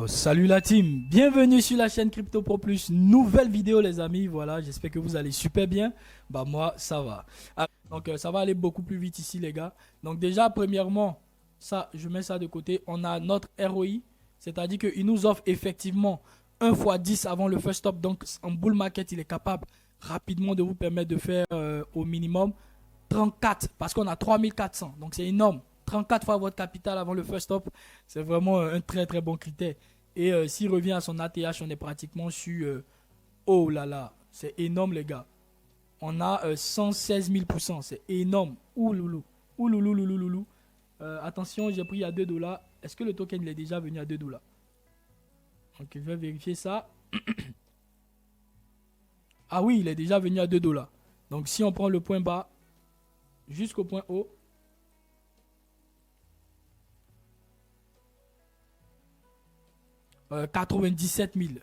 Salut la team, bienvenue sur la chaîne Crypto Pro Plus, nouvelle vidéo les amis, voilà, j'espère que vous allez super bien, bah moi ça va. Ça va aller beaucoup plus vite ici les gars. Donc déjà premièrement, ça je mets ça de côté, on a notre ROI, c'est-à-dire qu'il nous offre effectivement 1 x 10 avant le first stop, donc en bull market il est capable rapidement de vous permettre de faire au minimum 34 parce qu'on a 3400, donc c'est énorme. 34 fois votre capital avant le first stop, c'est vraiment un très très bon critère. Et s'il revient à son ATH, on est pratiquement sur... oh là là, c'est énorme les gars. On a 116 000%, c'est énorme. Ouloulou, ouloulou, ouloulou. Attention, j'ai pris à 2 dollars. Est-ce que le token il est déjà venu à 2 dollars? Donc je vais vérifier ça. Ah oui, il est déjà venu à 2 dollars. Donc si on prend le point bas jusqu'au point haut, 97 000.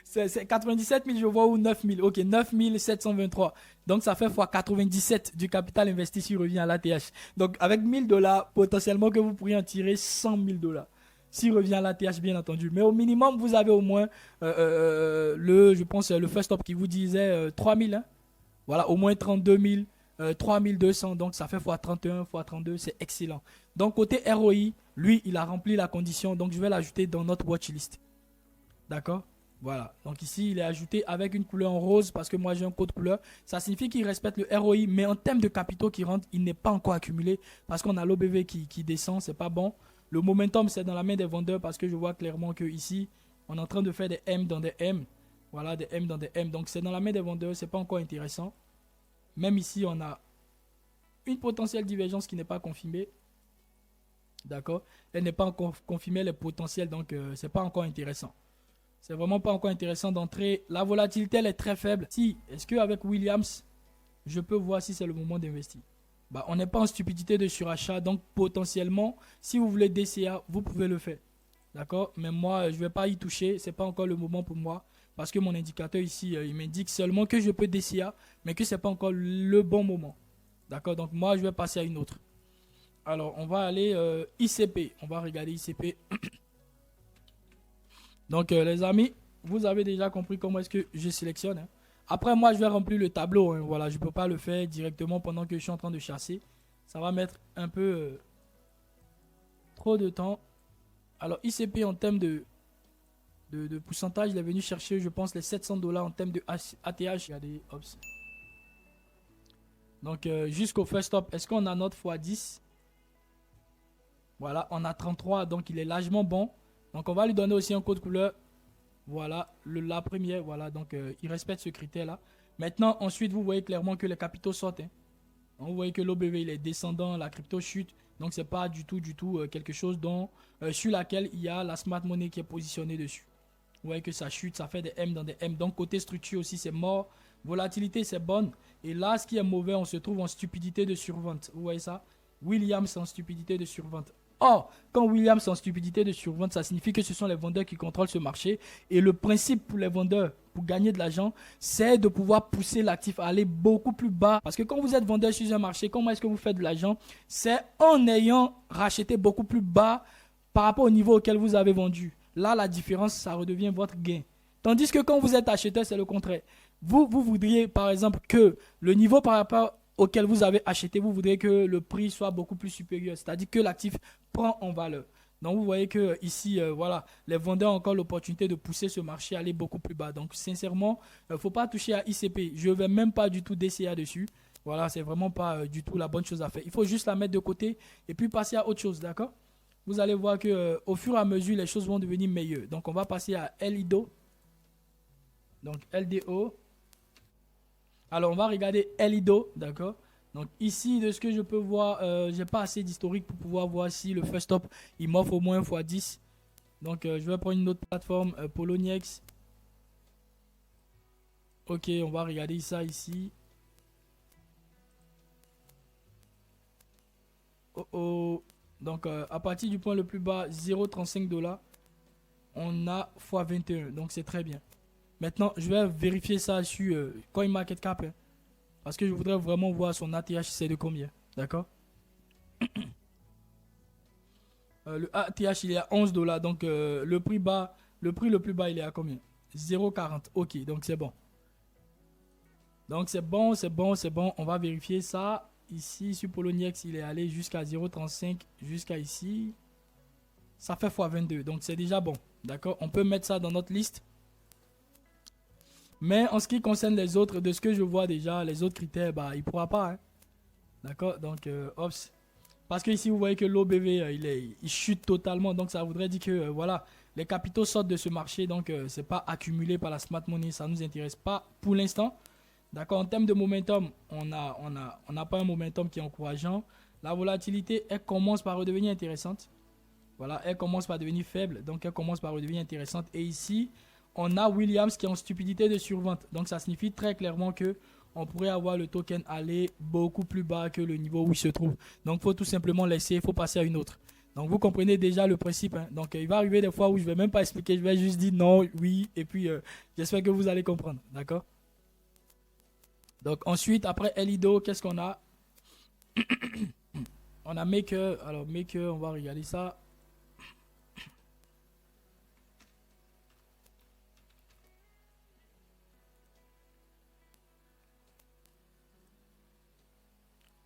C'est 97 000, je vois, ou 9 000. Ok, 9 723. Donc, ça fait fois 97 du capital investi s'il revient à l'ATH. Donc, avec 1000 dollars, potentiellement que vous pourriez en tirer 100 000 dollars. S'il revient à l'ATH, bien entendu. Mais au minimum, vous avez au moins, je pense, le first stop qui vous disait 3 000. Hein. Voilà, au moins 32 000. 3200, donc ça fait x 31, x 32, c'est excellent. Donc côté ROI, lui, il a rempli la condition, donc je vais l'ajouter dans notre watchlist. D'accord? Voilà, donc ici, il est ajouté avec une couleur en rose parce que moi j'ai un code couleur. Ça signifie qu'il respecte le ROI, mais en termes de capitaux qui rentrent, il n'est pas encore accumulé parce qu'on a l'OBV qui descend, c'est pas bon. Le momentum, c'est dans la main des vendeurs parce que je vois clairement que ici, on est en train de faire des M dans des M. Voilà, des M dans des M. Donc c'est dans la main des vendeurs, c'est pas encore intéressant. Même ici, on a une potentielle divergence qui n'est pas confirmée. D'accord? Elle n'est pas encore confirmée, elle est potentielle, donc c'est pas encore intéressant. C'est vraiment pas encore intéressant d'entrer. La volatilité, elle est très faible. Si, est-ce qu'avec Williams, je peux voir si c'est le moment d'investir? Bah, on n'est pas en stupidité de surachat, donc potentiellement, si vous voulez DCA, vous pouvez le faire. D'accord? Mais moi, je ne vais pas y toucher. C'est pas encore le moment pour moi. Parce que mon indicateur ici, il m'indique seulement que je peux DCA, mais que ce n'est pas encore le bon moment. D'accord? Donc moi, je vais passer à une autre. Alors, on va aller ICP. On va regarder ICP. Donc, les amis, vous avez déjà compris comment est-ce que je sélectionne. Hein. Après, moi, je vais remplir le tableau. Hein. Voilà, je ne peux pas le faire directement pendant que je suis en train de chasser. Ça va mettre un peu trop de temps. Alors, ICP en termes de pourcentage, il est venu chercher, je pense, les 700 dollars en termes de ATH. Regardez, ops. Donc, jusqu'au first stop, est-ce qu'on a notre x10? Voilà, on a 33, donc il est largement bon. Donc, on va lui donner aussi un code couleur. Voilà, la première, voilà, donc il respecte ce critère-là. Maintenant, ensuite, vous voyez clairement que les capitaux sortent. Hein. Donc, vous voyez que l'OBV, il est descendant, la crypto chute. Donc, c'est pas du tout quelque chose dont, sur laquelle il y a la smart money qui est positionnée dessus. Vous voyez que ça chute, ça fait des M dans des M. Donc, côté structure aussi, c'est mort. Volatilité, c'est bonne. Et là, ce qui est mauvais, on se trouve en stupidité de survente. Vous voyez ça? Williams en stupidité de survente. Or, quand Williams en stupidité de survente, ça signifie que ce sont les vendeurs qui contrôlent ce marché. Et le principe pour les vendeurs, pour gagner de l'argent, c'est de pouvoir pousser l'actif à aller beaucoup plus bas. Parce que quand vous êtes vendeur sur un marché, comment est-ce que vous faites de l'argent? C'est en ayant racheté beaucoup plus bas par rapport au niveau auquel vous avez vendu. Là, la différence, ça redevient votre gain. Tandis que quand vous êtes acheteur, c'est le contraire. Vous voudriez, par exemple, que le niveau par rapport auquel vous avez acheté, vous voudriez que le prix soit beaucoup plus supérieur. C'est-à-dire que l'actif prend en valeur. Donc, vous voyez que ici, voilà, les vendeurs ont encore l'opportunité de pousser ce marché à aller beaucoup plus bas. Donc, sincèrement, il ne faut pas toucher à ICP. Je ne vais même pas du tout DCA dessus. Voilà, c'est vraiment pas du tout la bonne chose à faire. Il faut juste la mettre de côté et puis passer à autre chose, d'accord? Vous allez voir que au fur et à mesure, les choses vont devenir meilleures. Donc, on va passer à LIDO. Donc, LDO. Alors, on va regarder LIDO, d'accord? Donc, ici, de ce que je peux voir, je n'ai pas assez d'historique pour pouvoir voir si le first stop, il m'offre au moins x10. Donc, je vais prendre une autre plateforme, Poloniex. Ok, on va regarder ça ici. Oh oh. Donc, à partir du point le plus bas, 0,35 dollars, on a x21. Donc, c'est très bien. Maintenant, je vais vérifier ça sur CoinMarketCap. Hein, parce que je voudrais vraiment voir son ATH, c'est de combien. D'accord? Le ATH il est à 11 dollars. Donc le prix bas, le prix le plus bas il est à combien? 0,40. Ok, donc c'est bon. Donc c'est bon, c'est bon, c'est bon. On va vérifier ça. Ici, sur Poloniex, il est allé jusqu'à 0,35 jusqu'à ici. Ça fait x22. Donc c'est déjà bon. D'accord? On peut mettre ça dans notre liste. Mais en ce qui concerne les autres, de ce que je vois déjà, les autres critères, bah, il ne pourra pas. Hein. D'accord? Donc, ops. Parce que ici, vous voyez que l'OBV, il chute totalement. Donc, ça voudrait dire que, voilà, les capitaux sortent de ce marché. Donc, ce n'est pas accumulé par la smart money. Ça ne nous intéresse pas pour l'instant. D'accord? En termes de momentum, on n'a pas un momentum qui est encourageant. La volatilité, elle commence par redevenir intéressante. Voilà, elle commence par devenir faible. Donc, elle commence par redevenir intéressante. Et ici, on a Williams qui est en stupidité de survente. Donc, ça signifie très clairement que on pourrait avoir le token aller beaucoup plus bas que le niveau où il se trouve. Donc, il faut tout simplement laisser, il faut passer à une autre. Donc, vous comprenez déjà le principe. Hein. Donc, il va arriver des fois où je ne vais même pas expliquer, je vais juste dire non, oui, et puis j'espère que vous allez comprendre. D'accord? Donc, ensuite, après Elido, qu'est-ce qu'on a? On a Maker. Alors, Maker, on va regarder ça.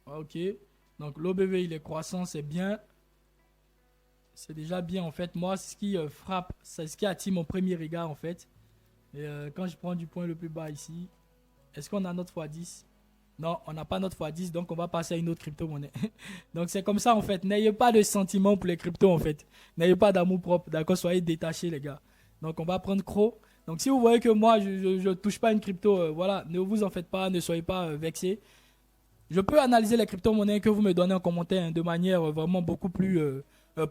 Ok. Donc, l'OBV, il est croissant, c'est bien. C'est déjà bien en fait. Moi, ce qui frappe, c'est ce qui attire mon premier regard en fait. Et quand je prends du point le plus bas ici, est-ce qu'on a notre x10? Non, on n'a pas notre x10, donc on va passer à une autre crypto-monnaie. Donc c'est comme ça en fait. N'ayez pas de sentiments pour les cryptos en fait. N'ayez pas d'amour propre, d'accord? Soyez détachés les gars. Donc on va prendre Cro. Donc si vous voyez que moi je touche pas une crypto, voilà, ne vous en faites pas, ne soyez pas vexés. Je peux analyser les crypto-monnaies que vous me donnez en commentaire hein, de manière vraiment beaucoup plus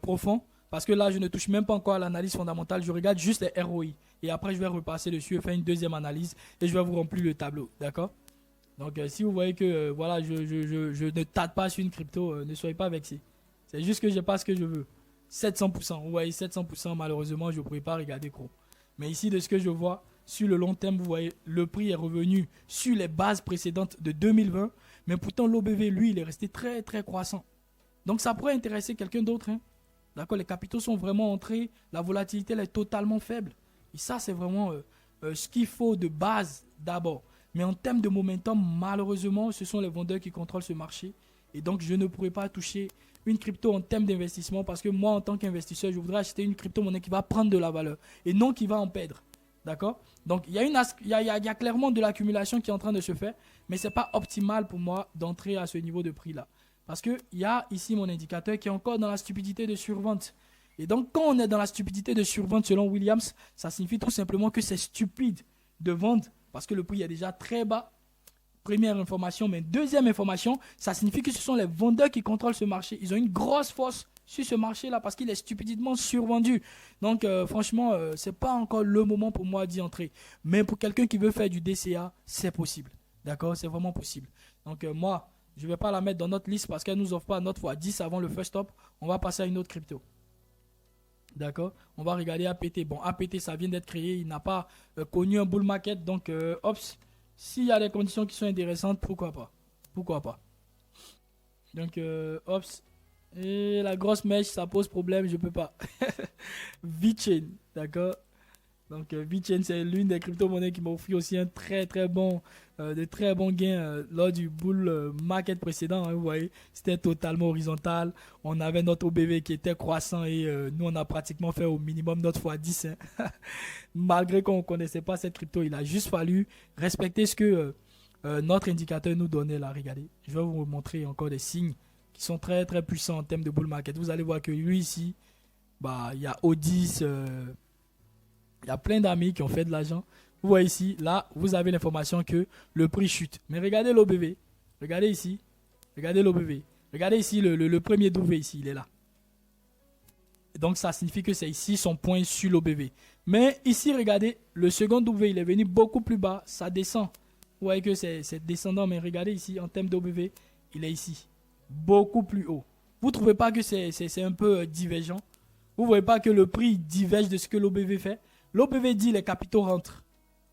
profonde. Parce que là, je ne touche même pas encore à l'analyse fondamentale. Je regarde juste les ROI. Et après, je vais repasser dessus et faire une deuxième analyse. Et je vais vous remplir le tableau. D'accord? Donc, si vous voyez que voilà, je ne tâte pas sur une crypto, ne soyez pas vexés. C'est juste que je n'ai pas ce que je veux. 700%. Vous voyez, 700%, malheureusement, je ne pourrais pas regarder gros. Mais ici, de ce que je vois, sur le long terme, vous voyez, le prix est revenu sur les bases précédentes de 2020. Mais pourtant, l'OBV, lui, il est resté très, très croissant. Donc, ça pourrait intéresser quelqu'un d'autre. Hein. D'accord, les capitaux sont vraiment entrés. La volatilité, elle est totalement faible. Et ça, c'est vraiment ce qu'il faut de base d'abord. Mais en termes de momentum, malheureusement, ce sont les vendeurs qui contrôlent ce marché. Et donc, je ne pourrais pas toucher une crypto en termes d'investissement parce que moi, en tant qu'investisseur, je voudrais acheter une crypto-monnaie qui va prendre de la valeur et non qui va en perdre. D'accord? Donc, il y a clairement de l'accumulation qui est en train de se faire, mais ce n'est pas optimal pour moi d'entrer à ce niveau de prix-là. Parce qu'il y a ici mon indicateur qui est encore dans la stupidité de survente. Et donc, quand on est dans la stupidité de survente selon Williams, ça signifie tout simplement que c'est stupide de vendre parce que le prix est déjà très bas. Première information, mais deuxième information, ça signifie que ce sont les vendeurs qui contrôlent ce marché. Ils ont une grosse force sur ce marché-là parce qu'il est stupidement survendu. Donc, franchement, ce n'est pas encore le moment pour moi d'y entrer. Mais pour quelqu'un qui veut faire du DCA, c'est possible. D'accord? C'est vraiment possible. Donc, moi, je ne vais pas la mettre dans notre liste parce qu'elle ne nous offre pas notre x10 avant le first stop. On va passer à une autre crypto. D'accord? On va regarder APT. Bon, APT, ça vient d'être créé. Il n'a pas connu un bull market. Donc, ops, s'il y a des conditions qui sont intéressantes, pourquoi pas? Pourquoi pas? Donc, ops. Et la grosse mèche, ça pose problème, je peux pas. VeChain, d'accord? Donc, VeChain, c'est l'une des crypto-monnaies qui m'a offert aussi un de très bons gains lors du bull market précédent. Hein, vous voyez, c'était totalement horizontal. On avait notre OBV qui était croissant et nous, on a pratiquement fait au minimum notre x10. Hein. Malgré qu'on ne connaissait pas cette crypto, il a juste fallu respecter ce que notre indicateur nous donnait là. Regardez, je vais vous montrer encore des signes qui sont très très puissants en termes de bull market. Vous allez voir que lui ici, bah, il y a Odis. Il y a plein d'amis qui ont fait de l'argent. Vous voyez ici, là, vous avez l'information que le prix chute. Mais regardez l'OBV. Regardez ici. Regardez l'OBV. Regardez ici, le premier W ici, il est là. Donc, ça signifie que c'est ici son point sur l'OBV. Mais ici, regardez, le second W, il est venu beaucoup plus bas. Ça descend. Vous voyez que c'est descendant. Mais regardez ici, en termes d'OBV, il est ici. Beaucoup plus haut. Vous ne trouvez pas que c'est un peu divergent? Vous ne voyez pas que le prix diverge de ce que l'OBV fait? L'OBV dit les capitaux rentrent.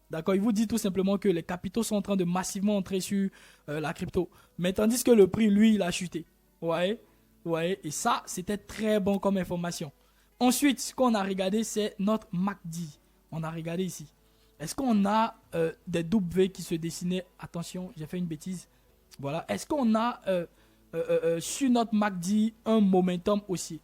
D'accord? Il vous dit tout simplement que les capitaux sont en train de massivement entrer sur la crypto. Mais tandis que le prix, lui, il a chuté. Vous voyez? Vous voyez, et ça, c'était très bon comme information. Ensuite, ce qu'on a regardé, c'est notre MACD. On a regardé ici. Est-ce qu'on a des W qui se dessinaient? Attention, j'ai fait une bêtise. Voilà. Est-ce qu'on a sur notre MACD un momentum aussi?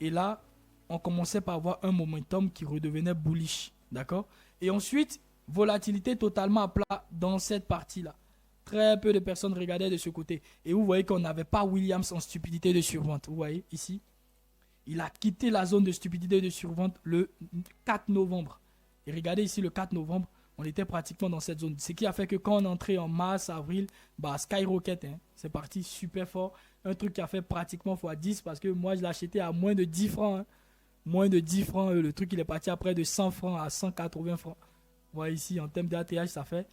Et là, on commençait par avoir un momentum qui redevenait bullish. D'accord? Et ensuite, volatilité totalement à plat dans cette partie-là. Très peu de personnes regardaient de ce côté. Et vous voyez qu'on n'avait pas Williams en stupidité de survente. Vous voyez ici, il a quitté la zone de stupidité de survente le 4 novembre. Et regardez ici, le 4 novembre, on était pratiquement dans cette zone. Ce qui a fait que quand on est entré en mars, avril, bah skyrocket, hein, c'est parti super fort. Un truc qui a fait pratiquement x10 parce que moi, je l'ai acheté à moins de 10 francs. Hein. Moins de 10 francs, le truc il est parti à près de 100 francs à 180 francs. Vous voyez ici, en termes d'ATH, ça fait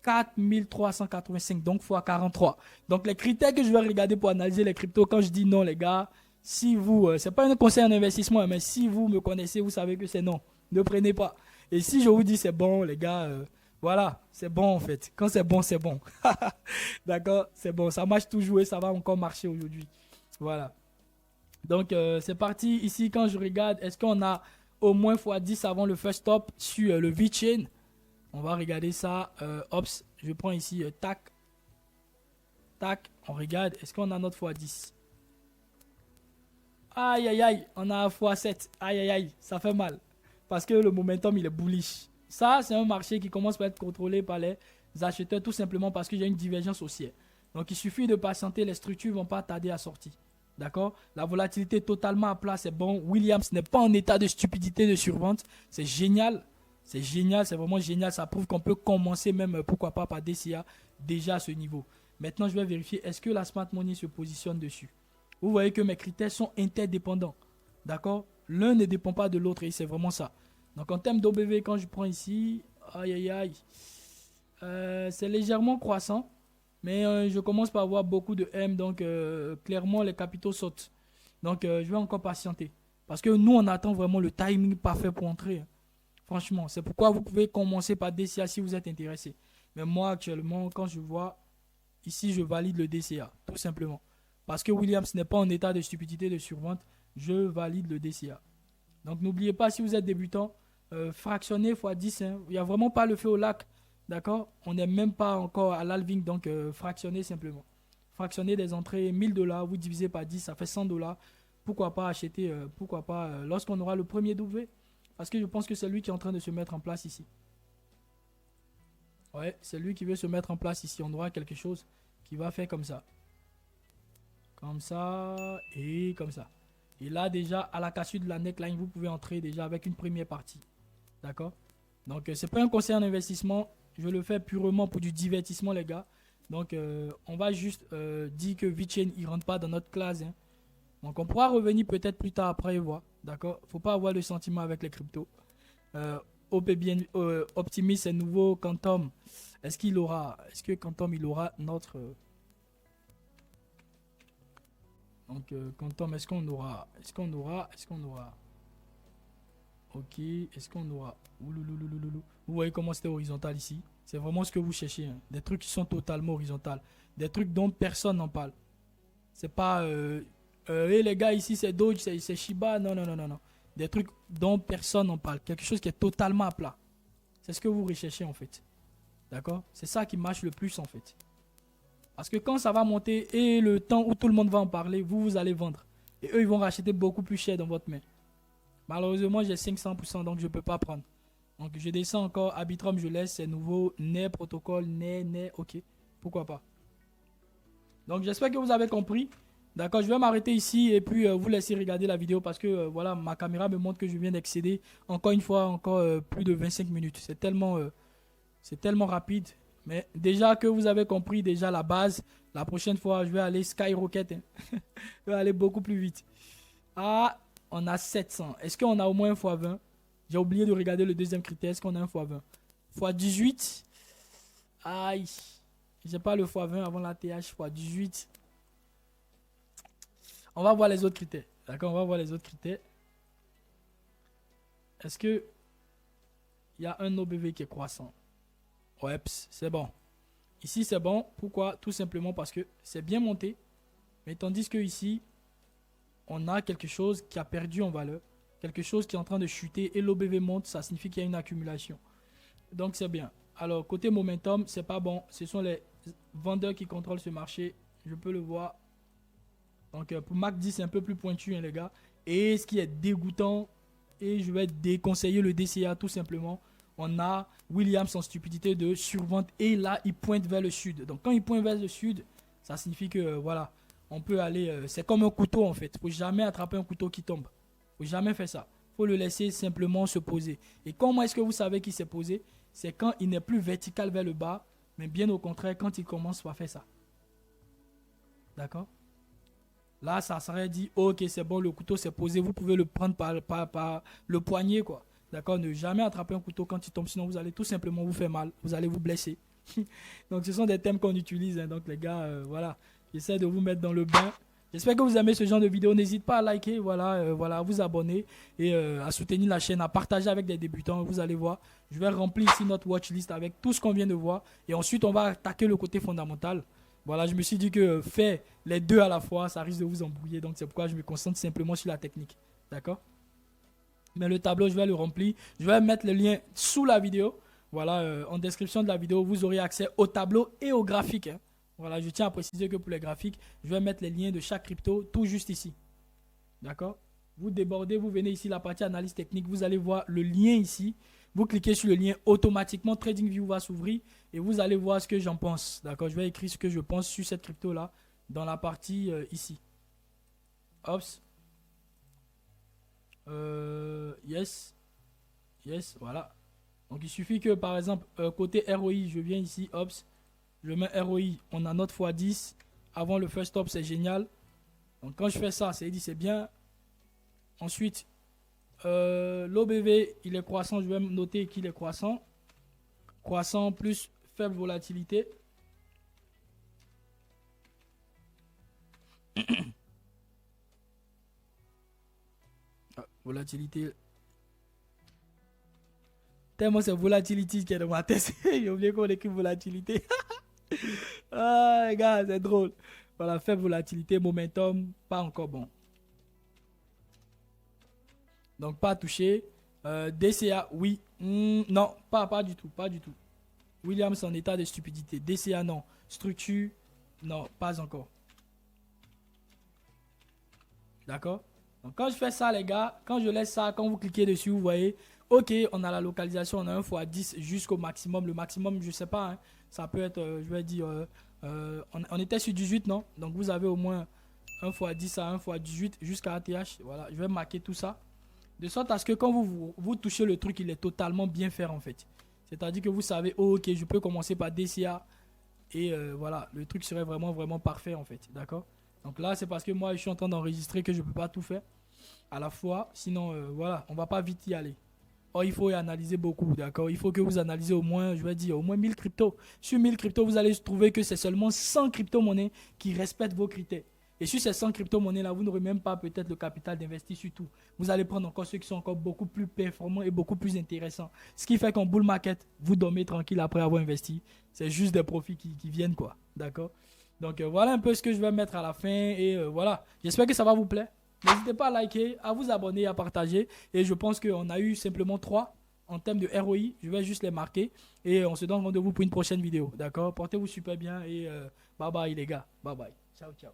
4385, donc x 43. Donc les critères que je vais regarder pour analyser les cryptos, quand je dis non les gars, si vous, c'est pas un conseil en investissement, mais si vous me connaissez, vous savez que c'est non. Ne prenez pas. Et si je vous dis c'est bon les gars, voilà, c'est bon en fait. Quand c'est bon, c'est bon. D'accord, c'est bon. Ça marche toujours et ça va encore marcher aujourd'hui. Voilà. Donc c'est parti. Ici, quand je regarde, est-ce qu'on a au moins x10 avant le first stop sur le VeChain? On va regarder ça. Ops, je prends ici, tac. Tac, on regarde. Est-ce qu'on a notre x10? Aïe, aïe, aïe, on a un x7. Aïe, aïe, aïe, ça fait mal. Parce que le momentum, il est bullish. Ça, c'est un marché qui commence par être contrôlé par les acheteurs tout simplement parce qu'il y a une divergence haussière. Donc, il suffit de patienter. Les structures ne vont pas tarder à sortir. D'accord? La volatilité est totalement à plat, c'est bon. Williams n'est pas en état de stupidité de survente. C'est génial. C'est génial, c'est vraiment génial. Ça prouve qu'on peut commencer même, pourquoi pas, par DCA déjà à ce niveau. Maintenant, je vais vérifier, est-ce que la Smart Money se positionne dessus? Vous voyez que mes critères sont interdépendants. D'accord? L'un ne dépend pas de l'autre et c'est vraiment ça. Donc, en termes d'OBV, quand je prends ici, aïe, aïe, aïe, c'est légèrement croissant. Mais je commence par avoir beaucoup de M, donc clairement les capitaux sautent. Donc je vais encore patienter. Parce que nous, on attend vraiment le timing parfait pour entrer. Hein. Franchement, c'est pourquoi vous pouvez commencer par DCA si vous êtes intéressé. Mais moi, actuellement, quand je vois, ici, je valide le DCA, tout simplement. Parce que Williams n'est pas en état de stupidité de survente, je valide le DCA. Donc n'oubliez pas, si vous êtes débutant, fractionner x10, hein. Il n'y a vraiment pas le feu au lac. D'accord? On n'est même pas encore à l'halving, donc fractionner simplement. Fractionner des entrées 1000 $, vous divisez par 10, ça fait 100 $. Pourquoi pas acheter, pourquoi pas, lorsqu'on aura le premier W? Parce que je pense que c'est lui qui est en train de se mettre en place ici. Ouais, c'est lui qui veut se mettre en place ici. On aura quelque chose qui va faire comme ça. Comme ça et comme ça. Et là, déjà, à la cassure de la neckline, vous pouvez entrer déjà avec une première partie. D'accord? Donc, c'est pas un conseil en investissement. Je le fais purement pour du divertissement, les gars. Donc, on va juste dire que VeChain, il rentre pas dans notre classe. Hein. Donc, on pourra revenir peut-être plus tard après et voir. D'accord? Faut pas avoir le sentiment avec les cryptos. Optimis, c'est nouveau. Quantum, est-ce que Quantum, il aura notre... Donc, Quantum, est-ce qu'on aura... Ok, est-ce qu'on aura... Oulouloulouloulou. Vous voyez comment c'était horizontal ici? C'est vraiment ce que vous cherchez. Hein. Des trucs qui sont totalement horizontales. Des trucs dont personne n'en parle. C'est pas... hey, les gars, ici c'est Doge, c'est Shiba. Non, non, non, non, non. Des trucs dont personne n'en parle. Quelque chose qui est totalement à plat. C'est ce que vous recherchez en fait. D'accord? C'est ça qui marche le plus en fait. Parce que quand ça va monter et le temps où tout le monde va en parler, vous allez vendre. Et eux, ils vont racheter beaucoup plus cher dans votre main. Malheureusement, j'ai 500%, donc je ne peux pas prendre. Donc, je descends encore. Arbitrum, je laisse. C'est nouveau. NER, protocole. NER. Ok. Pourquoi pas. Donc, j'espère que vous avez compris. D'accord, je vais m'arrêter ici et puis vous laisser regarder la vidéo parce que voilà, ma caméra me montre que je viens d'excéder encore une fois, encore plus de 25 minutes. C'est tellement rapide. Mais déjà que vous avez compris déjà la base, la prochaine fois, je vais aller skyrocket. Hein. Je vais aller beaucoup plus vite. Ah, on a 700. Est-ce qu'on a au moins un x20? J'ai oublié de regarder le deuxième critère. Est-ce qu'on a un x20? x18. Aïe. J'ai pas le x20 avant la TH. x18. On va voir les autres critères. D'accord, on va voir les autres critères. Est-ce que il y a un OBV qui est croissant? Ouais, c'est bon. Ici, c'est bon. Pourquoi? Tout simplement parce que c'est bien monté. Mais tandis que ici, on a quelque chose qui a perdu en valeur, quelque chose qui est en train de chuter et l'OBV monte, ça signifie qu'il y a une accumulation. Donc c'est bien. Alors côté momentum, c'est pas bon. Ce sont les vendeurs qui contrôlent ce marché. Je peux le voir. Donc pour MACD, c'est un peu plus pointu, hein, les gars. Et ce qui est dégoûtant, et je vais déconseiller le DCA tout simplement. On a Williams en stupidité de survente et là il pointe vers le sud. Donc quand il pointe vers le sud, ça signifie que voilà, on peut aller, c'est comme un couteau en fait. Faut jamais attraper un couteau qui tombe. Faut jamais faire ça. Faut le laisser simplement se poser. Et comment est-ce que vous savez qu'il s'est posé? C'est quand il n'est plus vertical vers le bas, mais bien au contraire quand il commence par faire ça. D'accord? Là, ça serait dit, ok, c'est bon, le couteau s'est posé, vous pouvez le prendre par le poignet, quoi. D'accord? Ne jamais attraper un couteau quand il tombe, sinon vous allez tout simplement vous faire mal, vous allez vous blesser. Donc, ce sont des thèmes qu'on utilise, hein. Donc, les gars, voilà, j'essaie de vous mettre dans le bain. J'espère que vous aimez ce genre de vidéo. N'hésitez pas à liker, voilà, voilà, à vous abonner et à soutenir la chaîne, à partager avec des débutants. Vous allez voir, je vais remplir ici notre watchlist avec tout ce qu'on vient de voir. Et ensuite, on va attaquer le côté fondamental. Voilà, je me suis dit que faire les deux à la fois, ça risque de vous embrouiller. Donc, c'est pourquoi je me concentre simplement sur la technique. D'accord? Mais le tableau, je vais le remplir. Je vais mettre le lien sous la vidéo. Voilà, en description de la vidéo, vous aurez accès au tableau et au graphique, hein. Voilà, je tiens à préciser que pour les graphiques, je vais mettre les liens de chaque crypto tout juste ici. D'accord? Vous débordez, vous venez ici, la partie analyse technique, vous allez voir le lien ici. Vous cliquez sur le lien, automatiquement TradingView va s'ouvrir et vous allez voir ce que j'en pense. D'accord? Je vais écrire ce que je pense sur cette crypto là dans la partie ici. Ops. Yes. Yes, voilà. Donc il suffit que par exemple, côté ROI, je viens ici, Ops. Je mets ROI, on a notre x10. Avant le first stop, c'est génial. Donc quand je fais ça, c'est dit c'est bien. Ensuite, l'OBV, il est croissant. Je vais noter qu'il est croissant. Croissant plus faible volatilité. Volatilité. Tellement c'est volatility qui est dans ma tête. J'ai oublié qu'on écrit volatilité. Ah, les gars, c'est drôle. Voilà, faible volatilité, momentum, pas encore bon. Donc, pas touché. DCA, oui. Non, pas du tout, pas du tout. Williams en état de stupidité. DCA, non. Structure, non, pas encore. D'accord? Donc, quand je fais ça, les gars, quand je laisse ça, quand vous cliquez dessus, vous voyez, ok, on a la localisation, on a 1 x 10 jusqu'au maximum. Le maximum, je sais pas, hein, ça peut être, je vais dire, on était sur 18, non? Donc, vous avez au moins 1 x 10 à 1 x 18 jusqu'à ATH. Voilà, je vais marquer tout ça. De sorte à ce que quand vous touchez le truc, il est totalement bien fait en fait. C'est-à-dire que vous savez, oh, ok, je peux commencer par DCA. Et voilà, le truc serait vraiment parfait en fait. D'accord? Donc là, c'est parce que moi, je suis en train d'enregistrer que je ne peux pas tout faire à la fois. Sinon, voilà, on ne va pas vite y aller. Or, il faut y analyser beaucoup, d'accord? Il faut que vous analysez au moins, je vais dire, au moins 1000 cryptos. Sur 1000 cryptos, vous allez trouver que c'est seulement 100 crypto-monnaies qui respectent vos critères. Et sur ces 100 crypto-monnaies-là, vous n'aurez même pas peut-être le capital d'investir sur tout. Vous allez prendre encore ceux qui sont encore beaucoup plus performants et beaucoup plus intéressants. Ce qui fait qu'en bull market, vous dormez tranquille après avoir investi. C'est juste des profits qui viennent, quoi. D'accord? Donc, voilà un peu ce que je vais mettre à la fin. Et voilà, j'espère que ça va vous plaire. N'hésitez pas à liker, à vous abonner, à partager. Et je pense qu'on a eu simplement 3 en termes de ROI. Je vais juste les marquer. Et on se donne rendez-vous pour une prochaine vidéo. D'accord? Portez-vous super bien. Et bye bye les gars. Bye bye. Ciao, ciao.